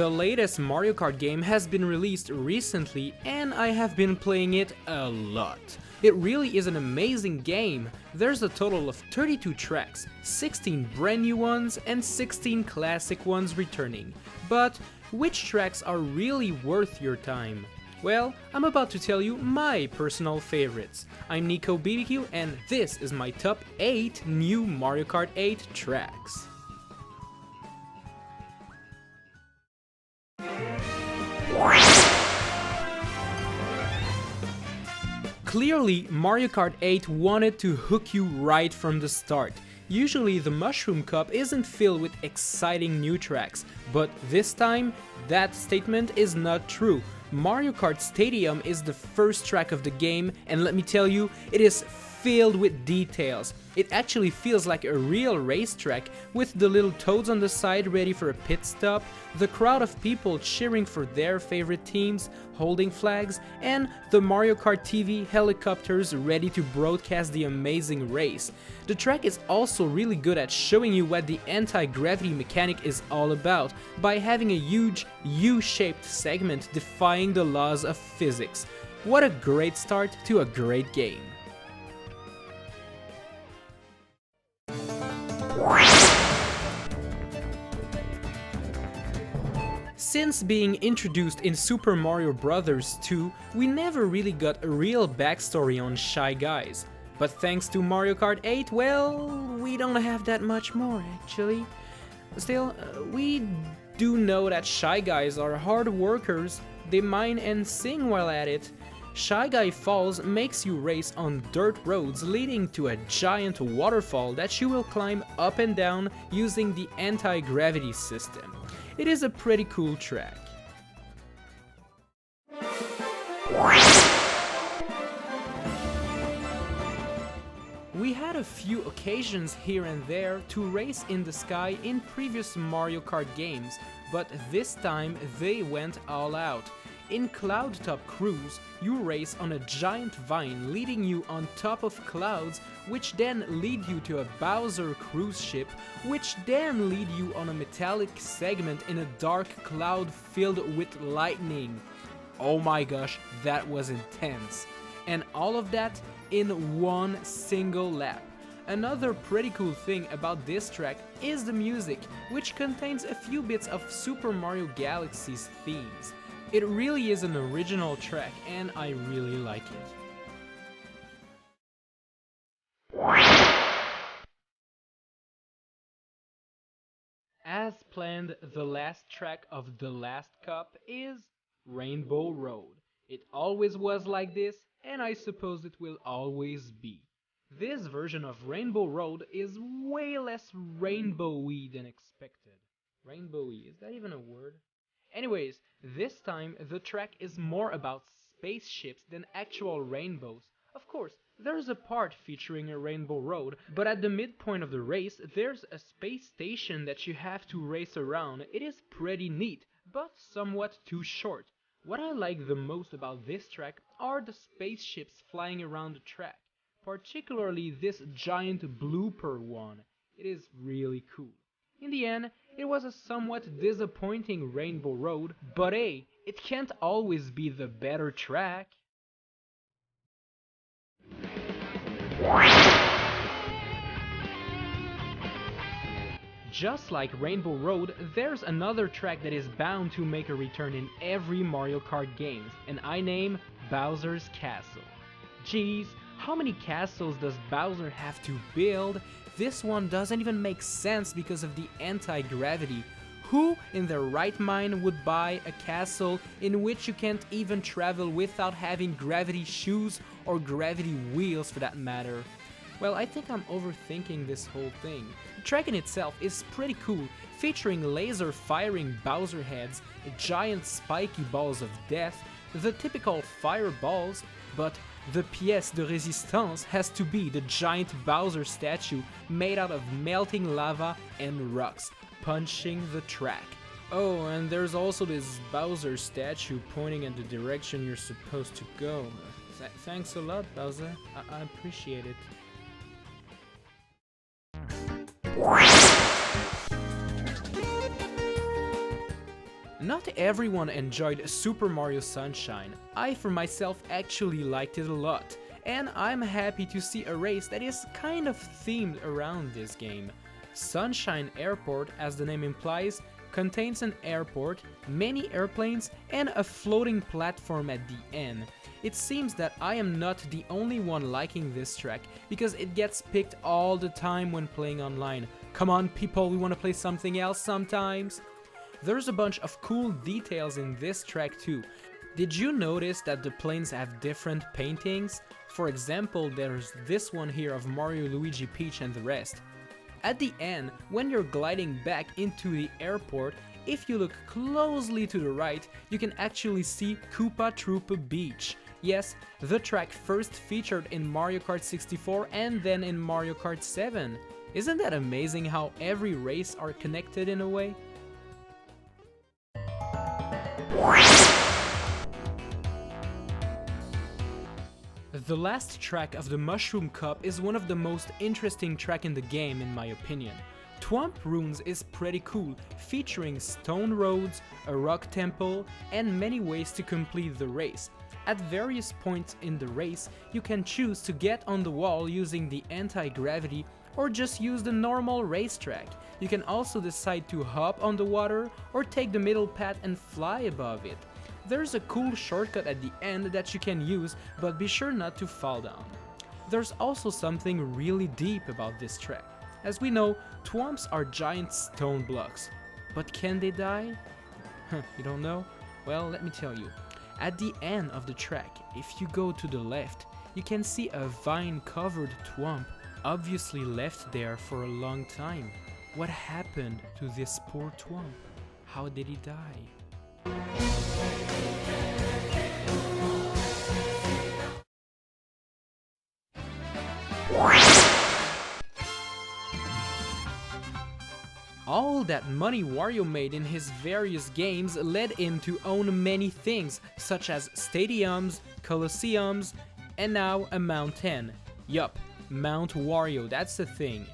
The latest Mario Kart game has been released recently and I have been playing it a lot. It really is an amazing game. There's a total of 32 tracks, 16 brand new ones and 16 classic ones returning. But which tracks are really worth your time? Well, I'm about to tell you my personal favorites. I'm Nicobbq and this is my top 8 new Mario Kart 8 tracks. Clearly, Mario Kart 8 wanted to hook you right from the start. Usually the Mushroom Cup isn't filled with exciting new tracks, but this time, that statement is not true. Mario Kart Stadium is the first track of the game, and let me tell you, it is filled with details. It actually feels like a real racetrack, with the little toads on the side ready for a pit stop, the crowd of people cheering for their favorite teams, holding flags, and the Mario Kart TV helicopters ready to broadcast the amazing race. The track is also really good at showing you what the anti-gravity mechanic is all about, by having a huge U-shaped segment defying the laws of physics. What a great start to a great game. Since being introduced in Super Mario Bros. 2, we never really got a real backstory on Shy Guys. But thanks to Mario Kart 8, well, we don't have that much more actually. Still, we do know that Shy Guys are hard workers, they mine and sing while at it. Shy Guy Falls makes you race on dirt roads leading to a giant waterfall that you will climb up and down using the anti-gravity system. It is a pretty cool track. We had a few occasions here and there to race in the sky in previous Mario Kart games, but this time they went all out. In Cloudtop Cruise, you race on a giant vine leading you on top of clouds, which then lead you to a Bowser cruise ship, which then lead you on a metallic segment in a dark cloud filled with lightning. Oh my gosh, that was intense. And all of that in one single lap. Another pretty cool thing about this track is the music, which contains a few bits of Super Mario Galaxy's themes. It really is an original track and I really like it. As planned, the last track of the last cup is Rainbow Road. It always was like this, and I suppose it will always be. This version of Rainbow Road is way less rainbowy than expected. Rainbowy, is that even a word? Anyways, this time the track is more about spaceships than actual rainbows. Of course, there's a part featuring a rainbow road, but at the midpoint of the race there's a space station that you have to race around. It is pretty neat, but somewhat too short. What I like the most about this track are the spaceships flying around the track, particularly this giant blooper one. It is really cool. In the end, it was a somewhat disappointing Rainbow Road, but hey, it can't always be the better track. Just like Rainbow Road, there's another track that is bound to make a return in every Mario Kart game, and I name Bowser's Castle. Geez, how many castles does Bowser have to build? This one doesn't even make sense because of the anti-gravity. Who in their right mind would buy a castle in which you can't even travel without having gravity shoes or gravity wheels for that matter? Well, I think I'm overthinking this whole thing. The track in itself is pretty cool, featuring laser firing Bowser heads, giant spiky balls of death, the typical fireballs, but the pièce de résistance has to be the giant Bowser statue made out of melting lava and rocks, punching the track. Oh, and there's also this Bowser statue pointing at the direction you're supposed to go. Thanks a lot, Bowser. I appreciate it. Not everyone enjoyed Super Mario Sunshine. I for myself actually liked it a lot, and I'm happy to see a race that is kind of themed around this game. Sunshine Airport, as the name implies, contains an airport, many airplanes, and a floating platform at the end. It seems that I am not the only one liking this track, because it gets picked all the time when playing online. Come on people, we want to play something else sometimes. There's a bunch of cool details in this track too. Did you notice that the planes have different paintings? For example, there's this one here of Mario, Luigi, Peach and the rest. At the end, when you're gliding back into the airport, if you look closely to the right, you can actually see Koopa Troopa Beach. Yes, the track first featured in Mario Kart 64 and then in Mario Kart 7. Isn't that amazing how every race are connected in a way? The last track of the Mushroom Cup is one of the most interesting tracks in the game in my opinion. Thwomp Ruins is pretty cool, featuring stone roads, a rock temple, and many ways to complete the race. At various points in the race, you can choose to get on the wall using the anti-gravity or just use the normal racetrack. You can also decide to hop on the water or take the middle path and fly above it. There's a cool shortcut at the end that you can use, but be sure not to fall down. There's also something really deep about this track. As we know, Thwomps are giant stone blocks. But can they die? You don't know? Well, let me tell you. At the end of the track, if you go to the left, you can see a vine-covered Thwomp, obviously left there for a long time. What happened to this poor Thwomp? How did he die? All that money Wario made in his various games led him to own many things, such as stadiums, coliseums, and now a mountain. Yup, Mount Wario, that's the thing.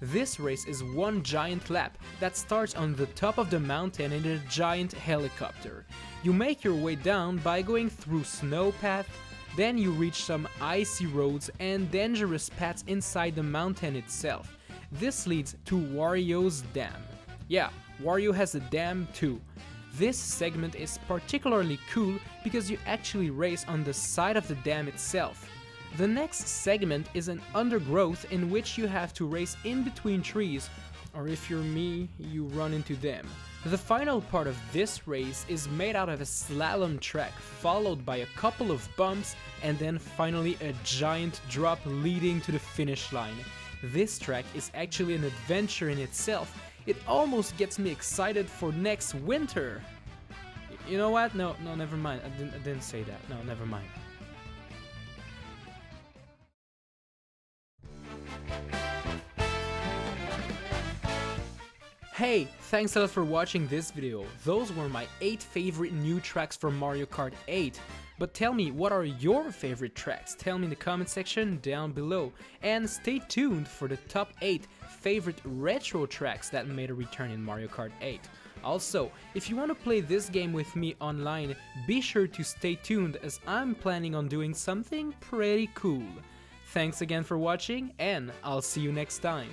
This race is one giant lap that starts on the top of the mountain in a giant helicopter. You make your way down by going through snow paths, then you reach some icy roads and dangerous paths inside the mountain itself. This leads to Wario's dam. Yeah, Wario has a dam too. This segment is particularly cool because you actually race on the side of the dam itself. The next segment is an undergrowth in which you have to race in between trees, or if you're me, you run into them. The final part of this race is made out of a slalom track, followed by a couple of bumps, and then finally a giant drop leading to the finish line. This track is actually an adventure in itself. It almost gets me excited for next winter. You know what? No, never mind. I didn't say that. No, never mind. Hey, thanks a lot for watching this video. Those were my 8 favorite new tracks for Mario Kart 8. But tell me, what are your favorite tracks? Tell me in the comment section down below. And stay tuned for the top 8 favorite retro tracks that made a return in Mario Kart 8. Also, if you want to play this game with me online, be sure to stay tuned as I'm planning on doing something pretty cool. Thanks again for watching, and I'll see you next time.